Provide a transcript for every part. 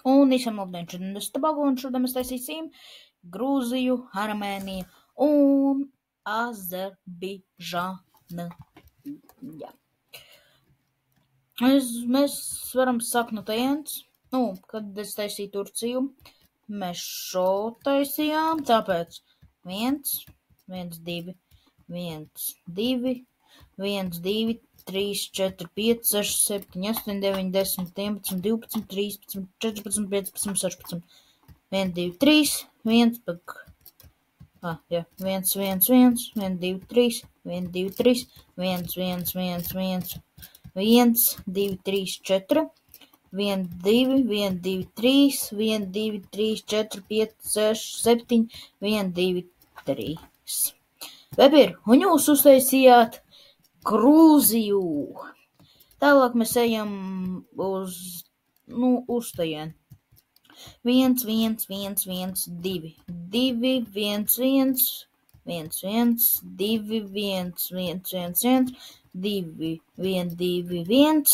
Un visam labdien, šodien es Tobago, un šodien mēs taisīsim Grūziju, Armēniju un Azerbaidžānu. Jā. Mēs varam sākt no tajienes, kad es taisīju Turciju, mēs šo taisījām, tāpēc 1, 2, 1, 2, 1, 2, 3, 4, 5, 6, 7, 8, 9, 10, 11, 12, 13, 14, 15, 16, 1, 2, 3, 1, 1, 1, 1, 1, 2, 3, 1, 2, 3, 1, 1, 1, 1, 1, 2, 3, 4, 1, 2, 1, 2, 3, 1, 2, 3, 4, 5, 6, 7, 1, 2, 3. Vebir, un jūs uztaisījāt Grūziju. Tālāk mēs ejam uz tajieni. 1, 1, 1, 1, 2, 2, 1, 1, 1, 1, 2, 1, 1, 1, 1, 2, 1, 2, 1,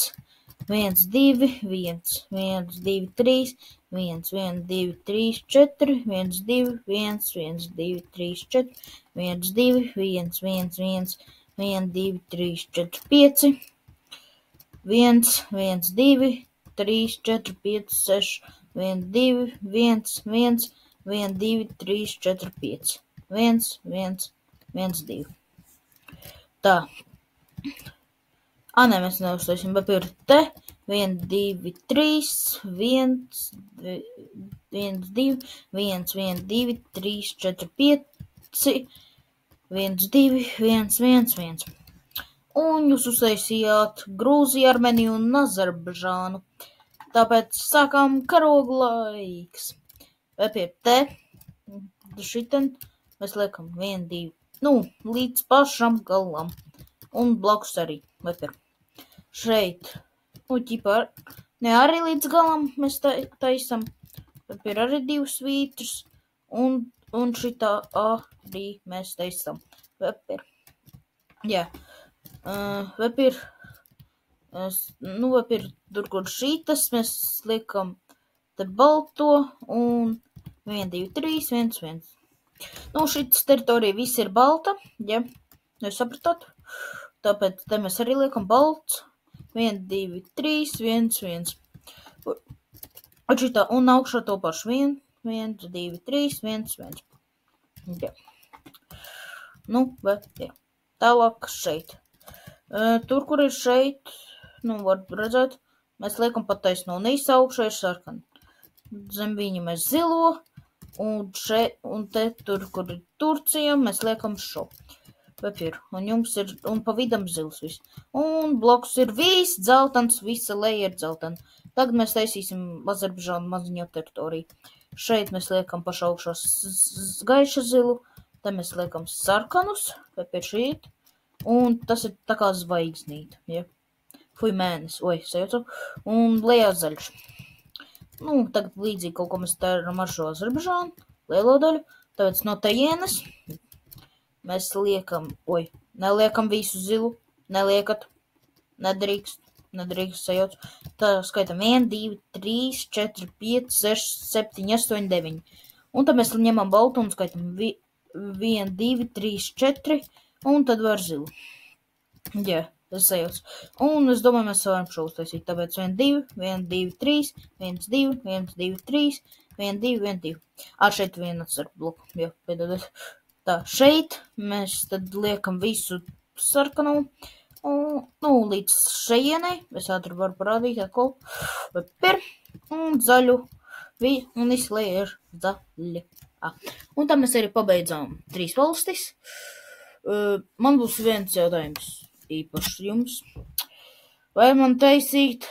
1, 2, 1, 1, 2, 3, 1, 1, 2, 3, 4, 1, 2, 1, 1, 2, 3, 4, 1, 2, 1, 1, 1, 1, 2, 3, 4, 5, 1, 1, 2, 3, 4, 5, 6, 1, 2, 1, 1, 1, 2, 3, 4, 5, 1, 1, 1, 2. Tā. Nē, mēs neuztaisīsim, bet ir te 1, 2, 3, 1, 1, 2, 1, 1, 2, 3, 4, 5, 1, 2, 1, 1, 1. Un jūs uztaisījāt Grūziju, Armēniju un Azerbaidžānu. Tāpēc sākām karogu laiks. Vepir te, šiten, mēs liekam 1, 2, līdz pašam galam. Un blakus arī, vepir. Šeit, ne arī līdz galam mēs taisam. Vepir arī 2 svītrus. Un šitā arī mēs taisam. Vepir. Jā. Vepir, tur, kur šitas, mēs liekam te balto un 1, 2, 3, 1, 1. Šitas teritorija viss ir balta, ja, jūs sapratāt? Tāpēc te mēs arī liekam balts, 1, 2, 3, 1, 1. Un šitā, un augšā to pašu 1, 1, 2, 3, 1, 1. Jā. Bet, jā. Tālāk šeit. Tur, kur ir šeit, var redzēt, mēs liekam pa taisno, un augšā ir sarkani. Zem viņa mēs zilo, un te, tur, kur ir Turcija, mēs liekam šo. Vepir, un pa vidam zils viss. Un bloks ir viss dzeltens, visa leja ir dzeltena. Tagad mēs taisīsim Azerbaidžānu maziņo teritoriju. Šeit mēs liekam pašā augšā gaiša zilu, te mēs liekam sarkanus, vepir šīt. Un tas ir tā kā zvaigznīte, ja? Mēnesis, sajūtu. Un lejā zaļš. Tagad līdzīgi kaut ko mēs taram ar šo Azerbaidžānu, lielo daļu. Tāpēc no tajienes mēs neliekam visu zilu, neliekat, nedrīkst sajūtu. Tā skaitam 1, 2, 3, 4, 5, 6, 7, 8, 9. Un tad mēs ņemam baltu un skaitam 1, 2, 3, 4, un tad var zilu. Jā, tas sajūts. Un es domāju, mēs varam šo uztaisīt. Tāpēc 1, 2, 1, 2, 3, 1, 2, 1, 2, 3, 1, 2, 1, 2. Šeit viens ar bloku. Jā, piedodiet. Tā, šeit mēs tad liekam visu sarkanu. Līdz šejienei. Es ātri varu parādīt atkal. Un zaļu. Un visi leja ir zaļi. Un tā mēs arī pabeidzām 3 valstis. Man būs viens jautājums īpaši jums. Vai man taisīt,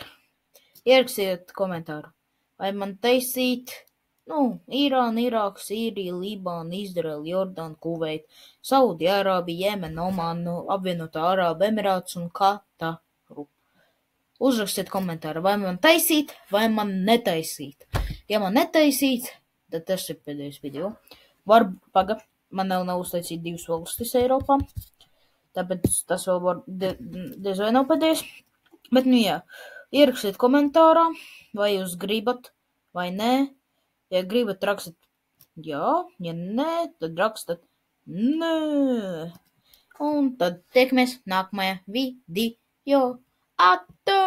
ierakstiet komentāru, vai man taisīt, Irāna, Irāka, Sīrija, Libāna, Izraela, Jordāna, Kuveita, Saudi-Arābija, Jemena, Omāna, Apvienotā Arābu Emirātus un Kataru. Uzrakstiet komentāru, vai man taisīt, vai man netaisīt. Ja man netaisīt, tad tas ir pēdējais video. Man nav uztaisīt 2 valstis Eiropā, tāpēc tas vēl diez vai nav pēdējais. Bet, jā, ierakstiet komentārā, vai jūs gribat, vai nē? Ja gribat rakstīt jā, ja nē, tad rakstat nē. Un tad tiekamies nākamajā video. Atā!